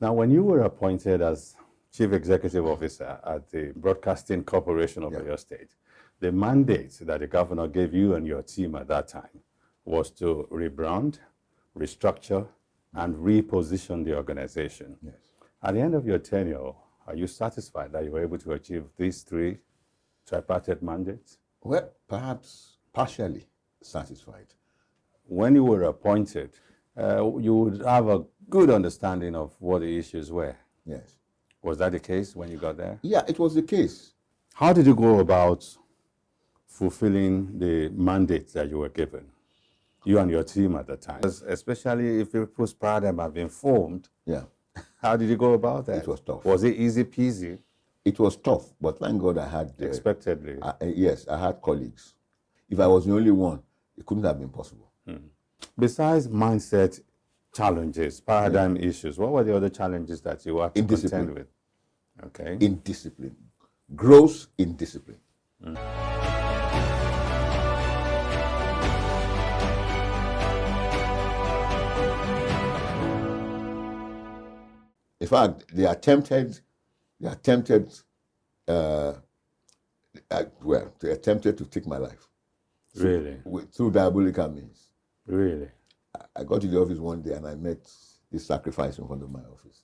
Now, when you were appointed as Chief Executive Officer at the Broadcasting Corporation of your state, the mandate that the governor gave you and your team at that time was to rebrand, restructure, and reposition the organization. Yes. At the end of your tenure, are you satisfied that you were able to achieve these three tripartite mandates? Well, perhaps partially satisfied. When you were appointed, you would have a good understanding of what the issues were. Yes. Was that the case when you got there? Yeah, it was the case. How did you go about fulfilling the mandate that you were given, you and your team at the time? Especially if people's paradigm have been formed. Yeah. How did you go about that? It was tough. Was it easy peasy? It was tough, but thank God I had... Expectedly. Yes, I had colleagues. If I was the only one, it couldn't have been possible. Besides mindset challenges, paradigm issues, what were the other challenges that you had to contend with? Okay. In discipline. Growth in discipline. In fact, they attempted to take my life. Really? Through diabolical means. Really? I got to the office one day and I met this sacrifice in front of my office.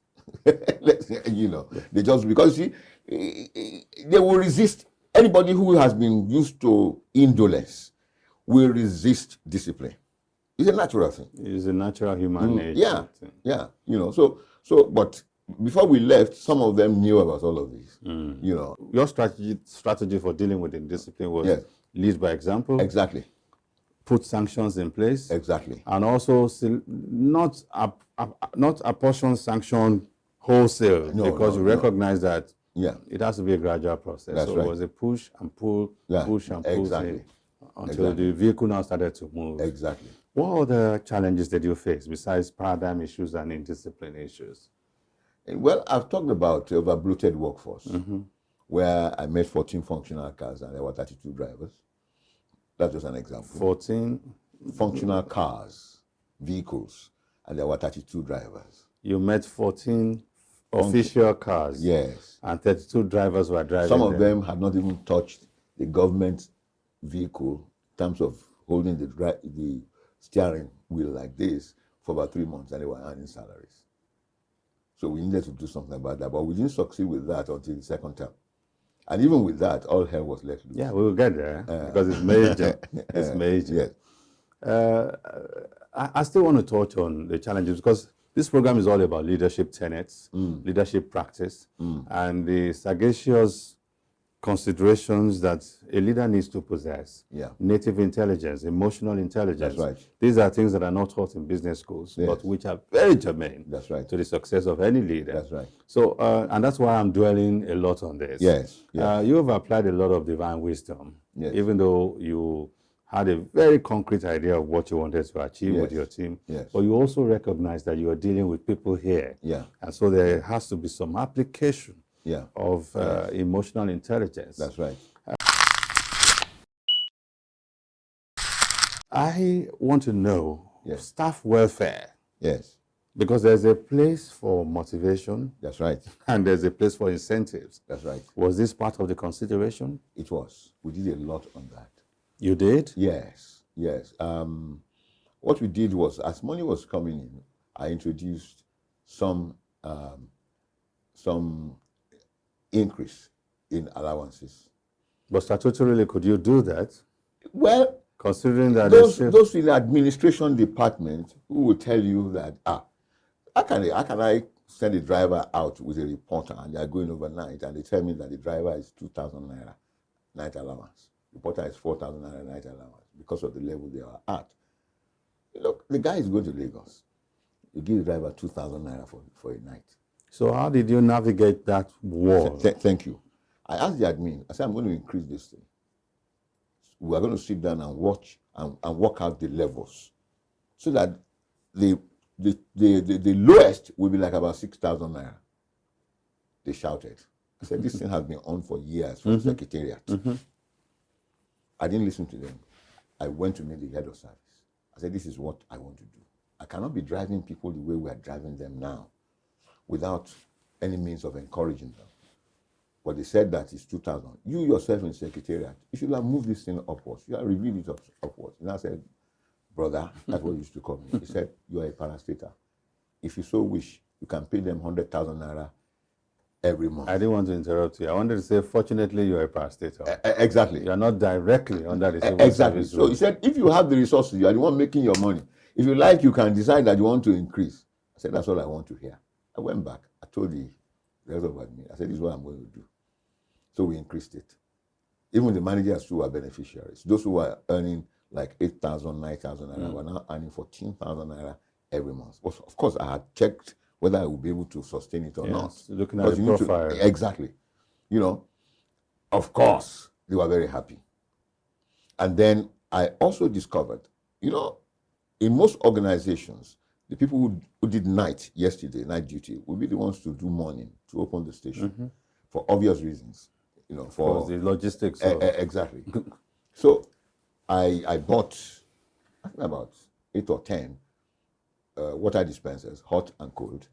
You know, they just, because see, they will resist. Anybody who has been used to indolence will resist discipline. It's a natural thing. It's a natural human nature. Yeah, yeah. You know, but before we left, some of them knew about all of this. You know, your strategy for dealing with indiscipline was lead by example. Exactly. Put sanctions in place. Exactly. And also not apportion sanction wholesale, because you recognize that it has to be a gradual process. That's so right. it was a push and pull, push and pull until the vehicle now started to move. Exactly. What other challenges did you face besides paradigm issues and indiscipline issues? Well, I've talked about overbloated workforce, where I met 14 functional cars and there were 32 drivers. That's just an example. 14 functional cars, vehicles, and there were 32 drivers. You met 14 official cars? Yes. And 32 drivers were driving Some of them had not even touched the government vehicle in terms of holding the steering wheel like this for about 3 months, and they were earning salaries. So we needed to do something about that, but we didn't succeed with that until the second term. And even with that, all hell was let loose. Yeah, we will get there because it's major. It's major. Yes. I still want to touch on the challenges because this program is all about leadership tenets, leadership practice, and the sagacious considerations that a leader needs to possess. Yeah. Native intelligence, emotional intelligence. That's right. These are things that are not taught in business schools, but which are very germane to the success of any leader. That's right. So, and that's why I'm dwelling a lot on this. Yes. Yes. You have applied a lot of divine wisdom, yes. even though you had a very concrete idea of what you wanted to achieve with your team. Yes. But you also recognize that you are dealing with people here. Yeah. And so there has to be some application of emotional intelligence. That's right. I want to know staff welfare. Yes. Because there's a place for motivation. That's right. And there's a place for incentives. That's right. Was this part of the consideration? It was. We did a lot on that. You did? Yes. Yes. What we did was, as money was coming in, I introduced some increase in allowances. But statutorily, could you do that? Well, considering that those in the administration department who will tell you that, how can I send a driver out with a reporter and they are going overnight and they tell me that the driver is 2,000 naira night allowance. The reporter is 4,000 naira night allowance because of the level they are at. Look, the guy is going to Lagos. You give the driver 2,000 naira for a night. So how did you navigate that war? Thank you. I asked the admin, I said, I'm going to increase this thing. We are going to sit down and watch and work out the levels so that the lowest will be like about 6,000 naira. They shouted. I said, this thing has been on for years for the secretariat. I didn't listen to them. I went to meet the head of service. I said, this is what I want to do. I cannot be driving people the way we are driving them now. without any means of encouraging them. But they said that it's 2,000. You yourself in secretariat, you should have moved this thing upwards. You have reviewed it upwards. And I said, brother, that's what he used to call me. He said, you are a parastater. If you so wish, you can pay them 100,000 naira every month. I didn't want to interrupt you. I wanted to say, fortunately, you're a parastater. Exactly. You're not directly under the civil exactly. service So rule. he said, if you have the resources, you are the one making your money. If you like, you can decide that you want to increase. I said, that's all I want to hear. I went back. I told the rest of admin, I said, this is what I'm going to do. So we increased it. Even the managers who are beneficiaries, those who are earning like 8,000, 9,000 naira, were now earning 14,000 naira every month. Of course, I had checked whether I would be able to sustain it or not. Looking at the profile. Exactly. You know, of course, they were very happy. And then I also discovered, you know, in most organizations, the people who did night duty, would be the ones to do morning, to open the station, for obvious reasons. You know, for the logistics. Exactly. So I bought, I think about 8 or 10 water dispensers, hot and cold,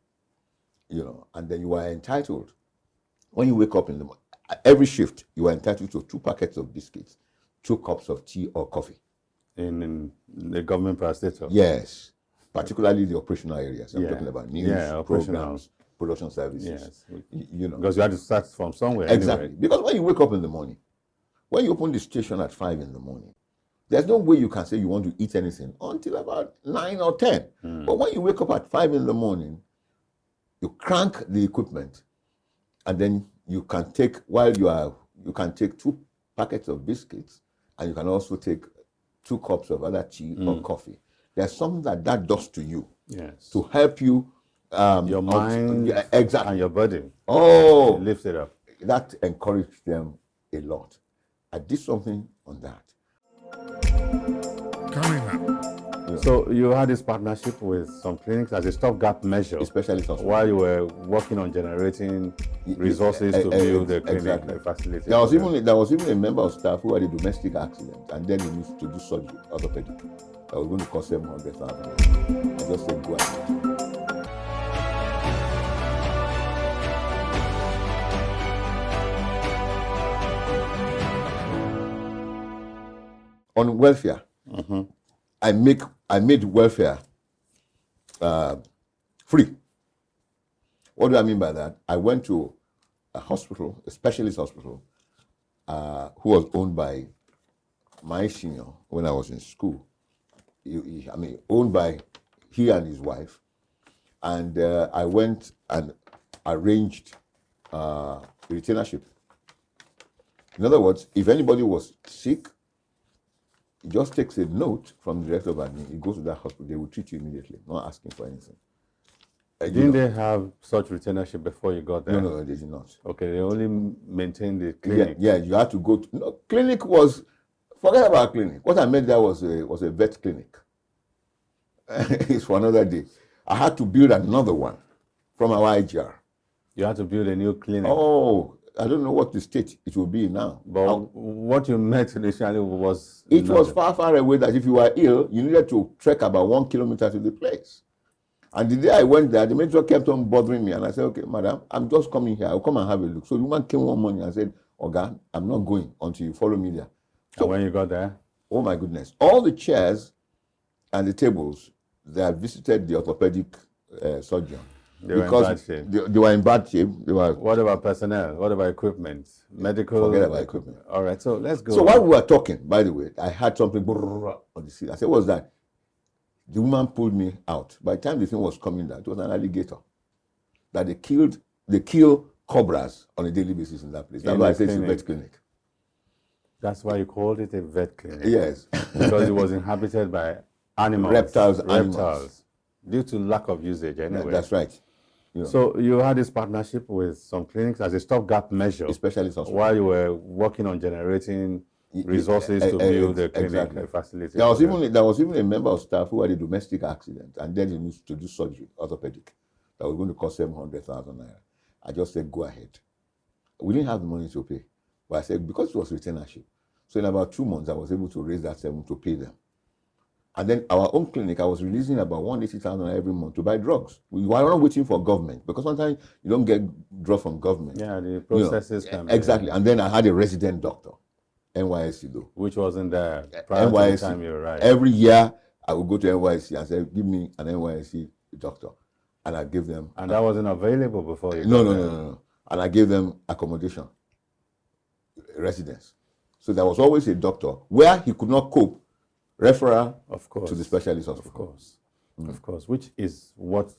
you know, and then you are entitled, when you wake up in the morning, every shift, you are entitled to 2 packets of biscuits, 2 cups of tea or coffee. In the government parastatal? Yes, particularly the operational areas. I'm talking about news, programs, production services. Yes. You know. Because you had to start from somewhere. Exactly. Anyway. Because when you wake up in the morning, when you open the station at 5 in the morning, there's no way you can say you want to eat anything until about 9 or 10. But when you wake up at 5 in the morning, you crank the equipment, and then you can take, you can take 2 packets of biscuits, and you can also take 2 cups of other tea or coffee. There's something that does to you. Yes. To help you. Your mind exactly. and your body. Oh. Lift it up. That encouraged them a lot. I did something on that. Coming up. Yeah. So you had this partnership with some clinics as a stopgap measure, Especially hospitals. while you were working on generating resources to build the clinic, the facility. There was even a member of staff who had a domestic accident, and then he needs to do surgery, orthopedic. That was going to cost them 100,000. I just said, go ahead. On welfare, I made welfare free. What do I mean by that? I went to a hospital, a specialist hospital, who was owned by my senior when I was in school. Owned by he and his wife. And I went and arranged a retainership. In other words, if anybody was sick, he just takes a note from the director of admin. He goes to that hospital. They will treat you immediately, not asking for anything. Didn't they have such retainership before you got there? No, they did not. Okay, they only maintained the clinic. Yeah, you had to go to... No, clinic was... Forget about clinic. What I meant there was a vet clinic. It's for another day. I had to build another one from our IGR. You had to build a new clinic. Oh, I don't know what the state it will be now. But what you met initially was... It was far, far away that if you were ill, you needed to trek about 1 kilometer to the place. And the day I went there, the matron kept on bothering me. And I said, okay, madam, I'm just coming here. I'll come and have a look. So the woman came one morning and said, Oga, I'm not going until you follow me there. So, and when you got there? Oh, my goodness. All the chairs and the tables, they had visited the orthopedic surgeon. They were in bad shape. They were in bad shape. What about personnel? What about equipment? Medical? Forget about equipment. All right, so let's go. So while we were talking, by the way, I had something on the seat. I said, what's that? The woman pulled me out. By the time the thing was coming down, it was an alligator. That they kill cobras on a daily basis in that place. That's why I said it's a vet clinic. That's why you called it a vet clinic? Yes. Because it was inhabited by animals. Reptiles. Due to lack of usage anyway. That's right. You know. So you had this partnership with some clinics as a stopgap measure. Especially hospitals. While you were working on generating resources to build the clinic, the facility. There was even a member of staff who had a domestic accident, and then he needs to do surgery, orthopedic. That was going to cost them 100,000 naira. I just said, go ahead. We didn't have the money to pay. But I said, because it was retainership. So in about 2 months, I was able to raise that 7 to pay them. And then our own clinic, I was releasing about 180,000 every month to buy drugs. We were not waiting for government, because sometimes you don't get drugs from government. Yeah, the processes can be. Exactly. And then I had a resident doctor, NYSC though. Which wasn't there prior to the time you arrived. Every year I would go to NYSC and say, give me an NYSC doctor. And I give them. And that wasn't available before you No. And I gave them accommodation, residence. So there was always a doctor. Where he could not cope, referral to the specialist hospital. Of course, which is what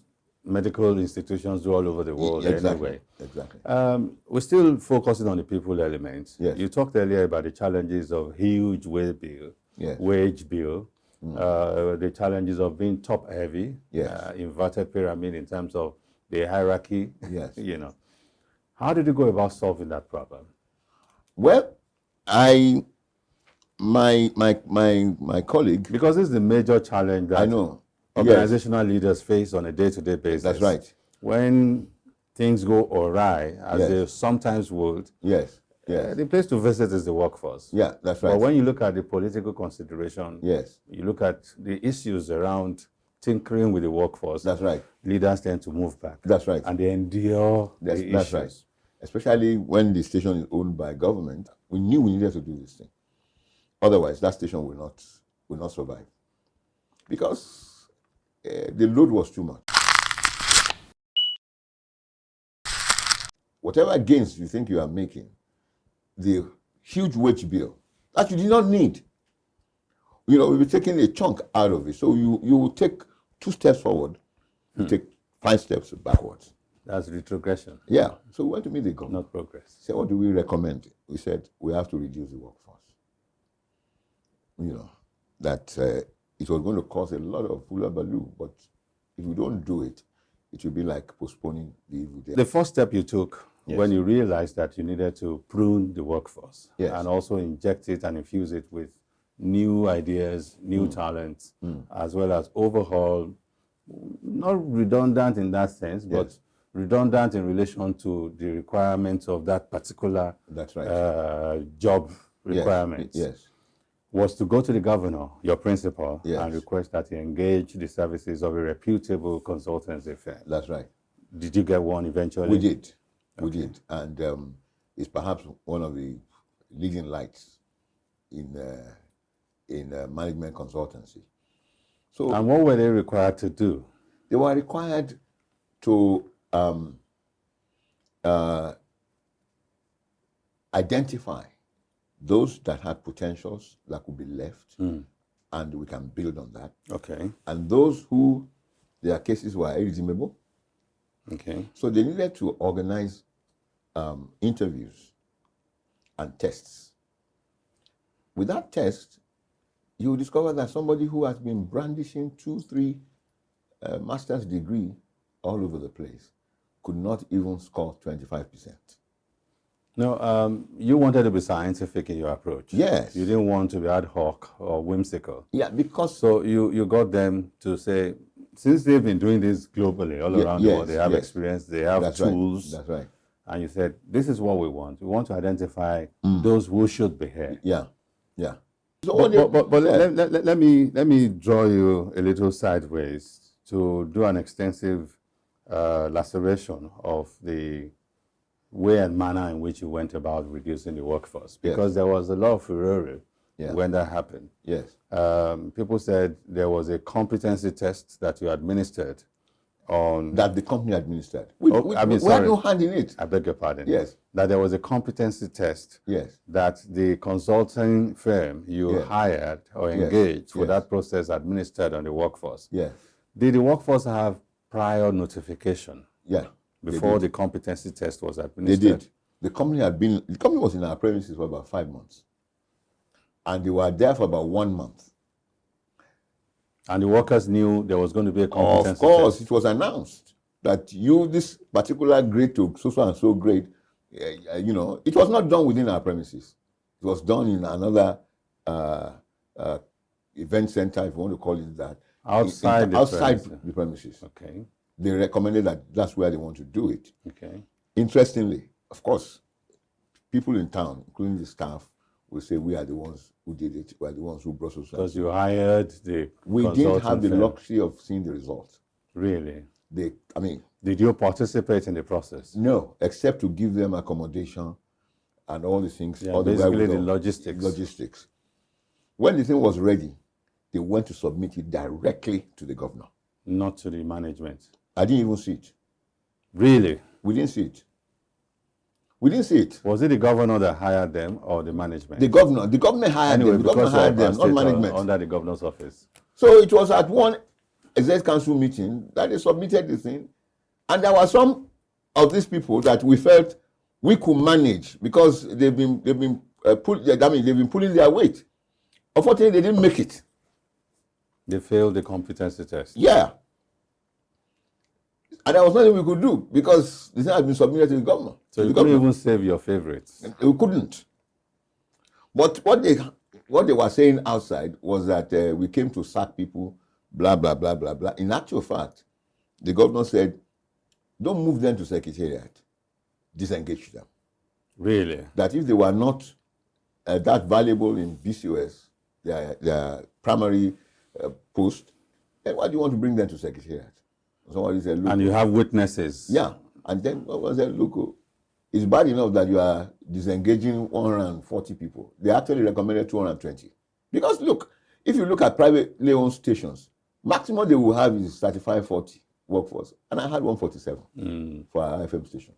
medical institutions do all over the world anyway. Exactly. We're still focusing on the people element. Yes. You talked earlier about the challenges of huge wage bill, the challenges of being top heavy, inverted pyramid in terms of the hierarchy. Yes. How did you go about solving that problem? Well, my colleague, because this is the major challenge that I know organizational leaders face on a day-to-day basis. That's right. When things go awry, as they sometimes would, the place to visit is the workforce. Yeah, that's right. But when you look at the political consideration, you look at the issues around tinkering with the workforce. That's right. Leaders tend to move back. That's right. And they endure the issues. That's right. Especially when the station is owned by government, we knew we needed to do this thing. Otherwise, that station will not survive, because the load was too much. Whatever gains you think you are making, the huge wage bill that you did not need, we'll be taking a chunk out of it. So you will take 2 steps forward, you take 5 steps backwards. That's retrogression. Yeah. So we went to meet the government. Not progress. Said, what do we recommend? We said, we have to reduce the workforce. That it was going to cause a lot of hullabaloo, but if we don't do it, it will be like postponing the evil day. The first step you took when you realized that you needed to prune the workforce and also inject it and infuse it with new ideas, new talents, as well as overhaul, not redundant in that sense, but redundant in relation to the requirements of that particular job requirements. Was to go to the governor, your principal, and request that he engage the services of a reputable consultancy firm. That's right. Did you get one eventually? We did. We did. And it's perhaps one of the leading lights in management consultancy. So, and what were they required to do? They were required to identify those that had potentials that could be left, and we can build on that. Okay. And those who their cases were irredeemable. Okay. So they needed to organize interviews and tests. With that test, you will discover that somebody who has been brandishing 2, 3 master's degree all over the place could not even score 25%. No, you wanted to be scientific in your approach. Yes. You didn't want to be ad hoc or whimsical. Yeah, because... So you got them to say, since they've been doing this globally, all around the world, they have experience, they have tools. That's right. And you said, this is what we want. We want to identify those who should be here. Yeah, yeah. So let me draw you a little sideways to do an extensive laceration of the way and manner in which you went about reducing the workforce, because there was a lot of furore when that happened. Yes. People said there was a competency test that you administered on... That the company administered. We had no hand in it. I beg your pardon. Yes. That there was a competency test that the consulting firm you hired or engaged for that process administered on the workforce. Yes. Did the workforce have prior notification? Yeah. Before the competency test was administered? They did. The company was in our premises for about 5 months. And they were there for about 1 month. And the workers knew there was going to be a competency test? Of course, it was announced that this particular grade to so and so grade, it was not done within our premises. It was done in another event center, if you want to call it that. Outside the premises. Okay. They recommended that that's where they want to do it. Okay. Interestingly, of course, people in town, including the staff, will say we are the ones who did it. We are the ones who brought society. Because you hired the We didn't have the firm. luxury of seeing the results. Really? Did you participate in the process? No, except to give them accommodation and all the things. Yeah, all basically the logistics. Logistics. When the thing was ready, they went to submit it directly to the governor. Not to the management. I didn't even see it. Really? We didn't see it. We didn't see it. Was it the governor that hired them or the management? The governor hired them. The governor hired them, not management. Under the governor's office. So it was at one exec council meeting that they submitted the thing, and there were some of these people that we felt we could manage because they've been pulling their weight. Unfortunately, they didn't make it. They failed the competency test. Yeah. And there was nothing we could do because the thing had been submitted to the government. So you couldn't even save your favorites. We couldn't. But what they were saying outside was that we came to sack people, blah, blah, blah, blah, blah. In actual fact, the governor said, don't move them to secretariat. Disengage them. Really? That if they were not that valuable in BCOS, their primary post, then why do you want to bring them to secretariat? Somebody said, look. And you have witnesses. Yeah. And then someone said, look, it's bad enough that you are disengaging 140 people. They actually recommended 220. Because look, if you look at privately owned stations, maximum they will have is 35, 40 workforce. And I had 147 for our FM station.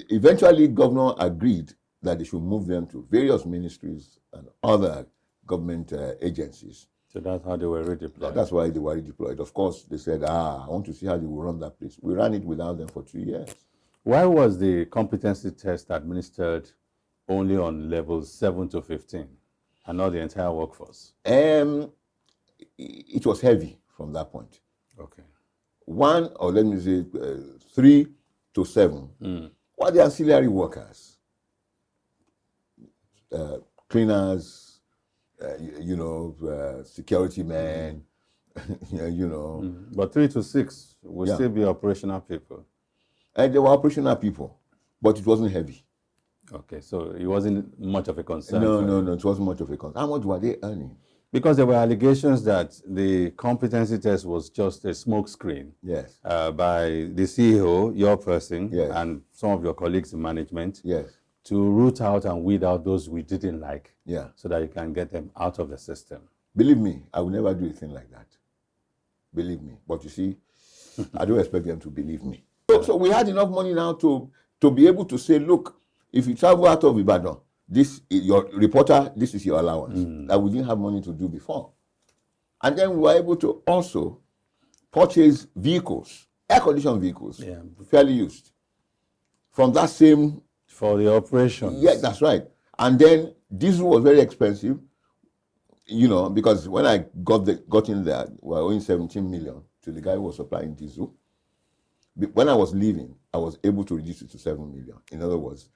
Eventually, governor agreed that they should move them to various ministries and other government agencies. So that's how they were redeployed. That's why they were redeployed. Of course, they said, I want to see how they will run that place. We ran it without them for 2 years. Why was the competency test administered only on levels 7 to 15 and not the entire workforce? It was heavy from that point. Okay. 1, or let me say 3 to 7. Were the ancillary workers, cleaners, security men, But 3 to 6 will still be operational people. And they were operational people, but it wasn't heavy. Okay, so it wasn't much of a concern. No, it wasn't much of a concern. How much were they earning? Because there were allegations that the competency test was just a smokescreen. Yes. By the CEO, your person, yes, and some of your colleagues in management. Yes. To root out and weed out those we didn't like. Yeah. So that you can get them out of the system. Believe me, I will never do a thing like that. Believe me. But you see, I don't expect them to believe me. So we had enough money now to be able to say, look, if you travel out of Ibadan, this is your reporter, this is your allowance. That we didn't have money to do before. And then we were able to also purchase vehicles, air-conditioned vehicles, fairly used, from that same... For the operations. Yeah, that's right. And then diesel was very expensive, because when I got in there, we were owing 17 million to the guy who was supplying diesel. When I was leaving, I was able to reduce it to 7 million. In other words,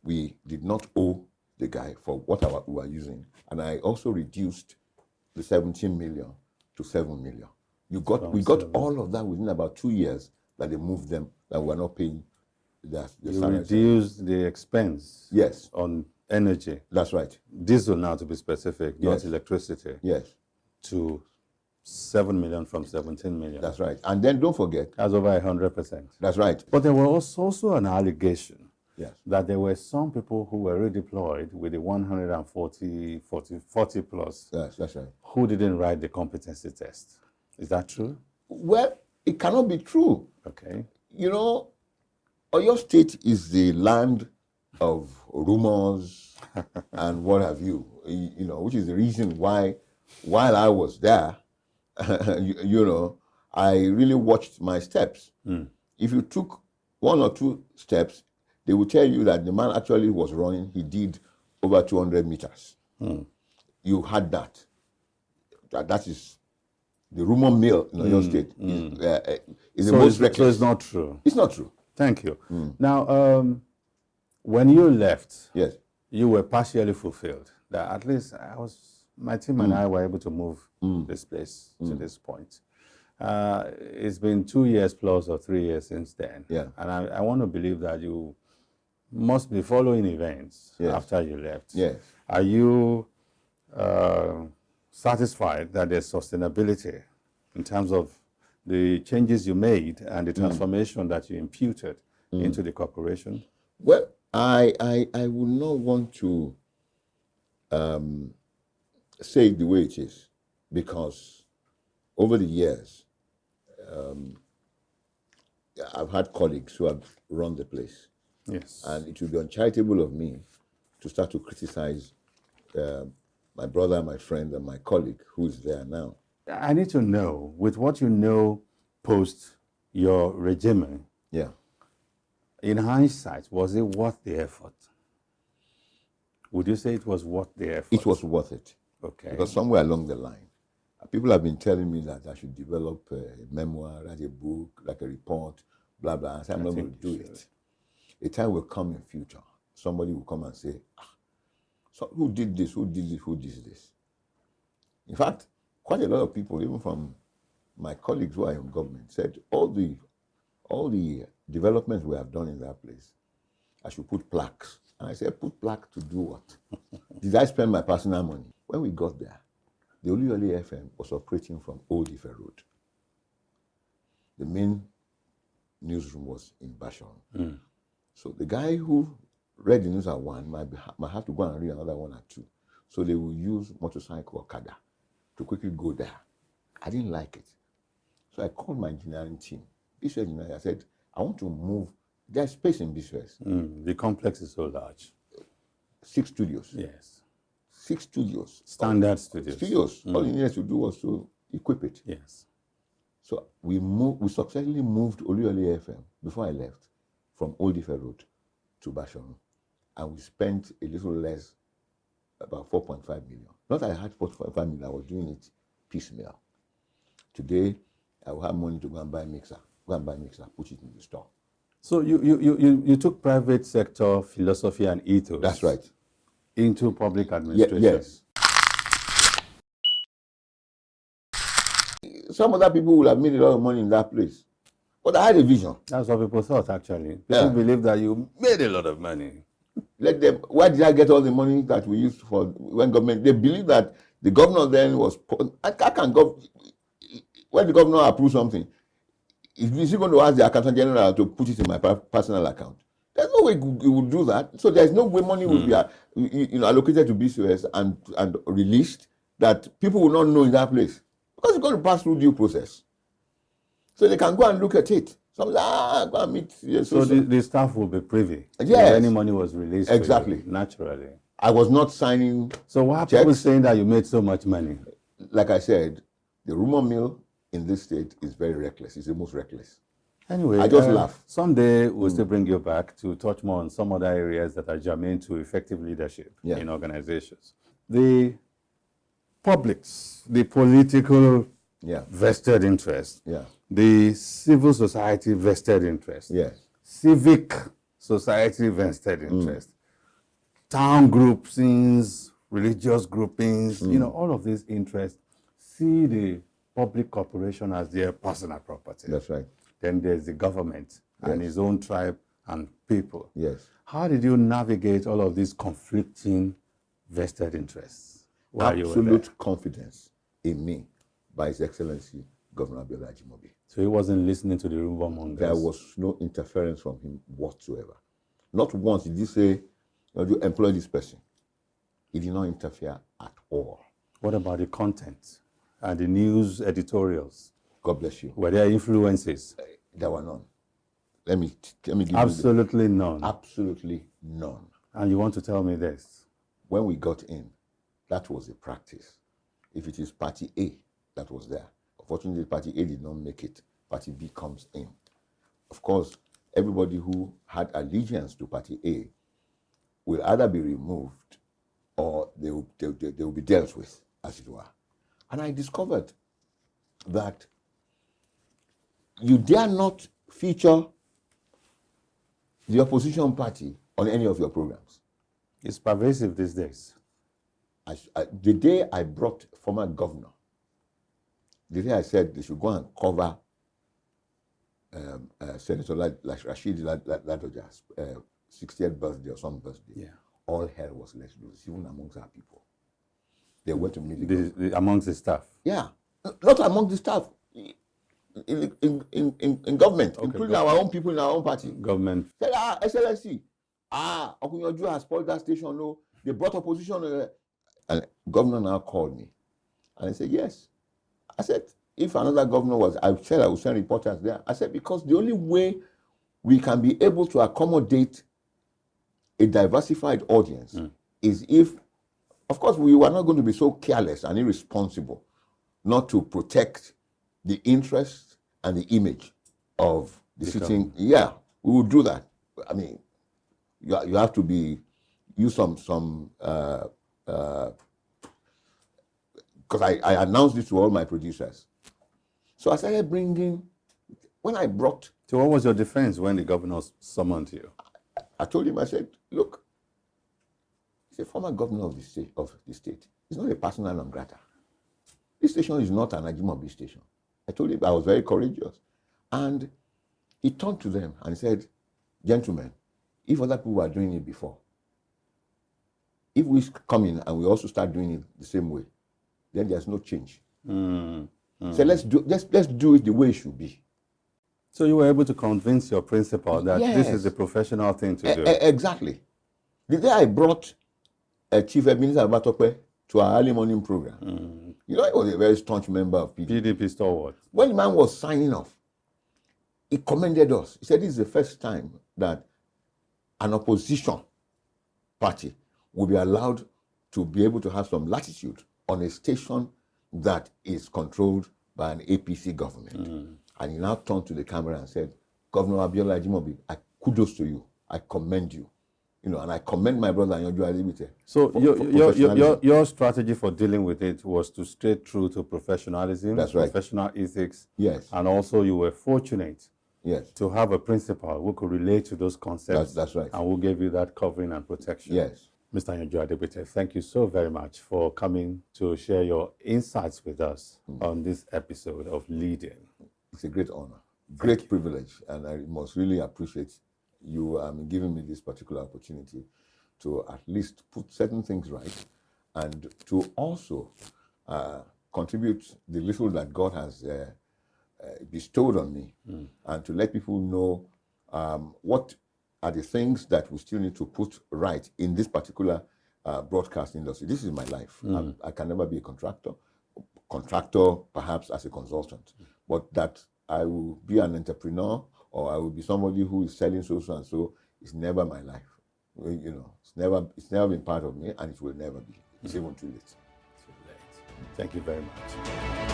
we did not owe the guy for what we were using. And I also reduced the 17 million to 7 million. We got all of that within about 2 years that they moved them, that we were not paying the salary. Reduced the expense. Yes. On energy. That's right. Diesel now, to be specific, not electricity. Yes. To 7 million from 17 million. That's right. And then don't forget. That's over 100%. That's right. But there was also an allegation that there were some people who were redeployed with the 40 plus. Yes, that's right. Who didn't write the competency test. Is that true? Well, it cannot be true. Okay. Oyo State is the land of rumors and what have you, which is the reason why, while I was there, I really watched my steps. If you took 1 or 2 steps, they will tell you that the man actually was running, he did over 200 meters. You had that. that is the rumor mill in Oyo State. Is the most reckless. So it's not true. It's not true. Thank you. Now, when you left, Yes. you were partially fulfilled. That at least my team and I were able to move this place to this point. It's been 2 years plus or 3 years since then. Yeah. And I want to believe that you must be following events after you left. Yes. Are you satisfied that there's sustainability in terms of the changes you made and the transformation that you imputed into the corporation? Well, I would not want to say it the way it is, because over the years, I've had colleagues who have run the place. Yes. And it would be uncharitable of me to start to criticize my brother, my friend, and my colleague who is there now. I need to know, with what you know post your regime, Yeah. in hindsight, was it worth the effort? Would you say it was worth the effort? It was worth it. Okay. Because somewhere along the line, people have been telling me that I should develop a memoir, write a book, like a report, blah, blah. I said, I'm not going to do it. A time will come in future. Somebody will come and say, so who did this, who did this, who did this? In fact, quite a lot of people, even from my colleagues who are in government, said all the developments we have done in that place, I should put plaques. And I said, put plaque to do what? Did I spend my personal money? When we got there, the Oluyole FM was operating from Old Ife Road. The main newsroom was in Bashan. So the guy who read the news at 1 might have to go and read another one at 2. So they will use motorcycle or Okada to quickly go there. I didn't like it. So I called my engineering team. Bishop Engineering, I said, I want to move. There's space in Bishop's. The complex is so large. 6 studios. Yes. 6 studios. Standard studios. All you needed to do was to equip it. Yes. So we successfully moved Oluyole FM before I left from Old Ife Road to Bashan. And we spent a little less, about 4.5 million. Not that I had 4.5 million, I was doing it piecemeal. Today, I will have money to go and buy mixer. Put it in the store. So you took private sector philosophy and ethos. That's right. Into public administration. Yes. Some other people will have made a lot of money in that place. But I had a vision. That's what people thought, actually. People believe that you made a lot of money. Let them. Why did I get all the money that we used for when government? They believe that the governor then was. I can go. When the governor approves something, is he going to ask the accountant general to put it in my personal account? There's no way he would do that. So there's no way money will be allocated to BCOS and released that people will not know in that place, because it's going to pass through due process. So they can go and look at it. Some go and meet. So the staff will be privy. Yes. If any money was released. Exactly. Naturally. I was not signing. So why are checks. people saying that you made so much money? Like I said, the rumor mill in this state is very reckless. It's the most reckless. Anyway, I just laugh. Someday we'll still bring you back to touch more on some other areas that are germane to effective leadership in organizations. The publics, the political vested interest, the civil society vested interest, civic society vested interest, town groupings, religious groupings, all of these interests see the public corporation as their personal property. That's right. Then there's the government and his own tribe and people. Yes. How did you navigate all of these conflicting vested interests while you were there? Absolute confidence in me by His Excellency Governor Abiola Ajimobi. So he wasn't listening to the rumor mongers? There was no interference from him whatsoever. Not once did he say, you employ this person. He did not interfere at all. What about the content and the news editorials? God bless you. Were there influences? There were none. Let me give Absolutely none. Absolutely none. And you want to tell me this? When we got in, that was a practice. If it is Party A that was there, unfortunately, Party A did not make it. Party B comes in. Of course, everybody who had allegiance to Party A will either be removed or they will be dealt with, as it were. And I discovered that you dare not feature the opposition party on any of your programs. It's pervasive these days. The day I brought former governor, the day I said they should go and cover Senator Rashid Ladoja's 60th birthday or some birthday, all hell was let loose, even amongst our people. They went to meet amongst the staff. Yeah, not among the staff. In government, including our own people in our own party. Government. Said, Excellency, Okunyoju has spoiled that station. No, they brought opposition. And governor now called me. And I said, yes. I said, if another governor was, I said I would send reporters there. I said, because the only way we can be able to accommodate a diversified audience is if, of course, we were not going to be so careless and irresponsible not to protect the interest and the image of the sitting. Yeah, we would do that. I mean, you have to use some because I announced this to all my producers. So I started bringing, when I brought. So what was your defense when the governor summoned you? I told him, I said, look, he's a former governor of the state. He's not a persona non grata. This station is not an Ajimobi station. I told him I was very courageous. And he turned to them and said, gentlemen, if other people were doing it before, if we come in and we also start doing it the same way, then there's no change. So let's do it the way it should be. So you were able to convince your principal that this is a professional thing to do. Exactly. The day I brought Chief Ebenezer Batope to our early morning program, you know, he was a very staunch member of PDP. PDP stalwart. When the man was signing off, he commended us. He said this is the first time that an opposition party will be allowed to be able to have some latitude on a station that is controlled by an APC government. And he now turned to the camera and said, Governor Abiola Ajimobi, I kudos to you. I commend you. You know, and I commend my brother Yanju Adegbite. So your strategy for dealing with it was to stay true to professionalism, That's right. professional ethics. Yes. And also you were fortunate Yes. to have a principal who could relate to those concepts. That's right. And who gave you that covering and protection. Yes. Mr. Yanju Adegbite, thank you so very much for coming to share your insights with us on this episode of Leading. It's a great honor, great privilege, and I must really appreciate you giving me this particular opportunity to at least put certain things right and to also contribute the little that God has bestowed on me and to let people know what are the things that we still need to put right in this particular broadcast industry. This is my life. I can never be a contractor perhaps as a consultant, but that I will be an entrepreneur or I will be somebody who is selling so and so is never my life. You know, it's never been part of me, and it will never be. It's even too late. Too late. Thank you very much.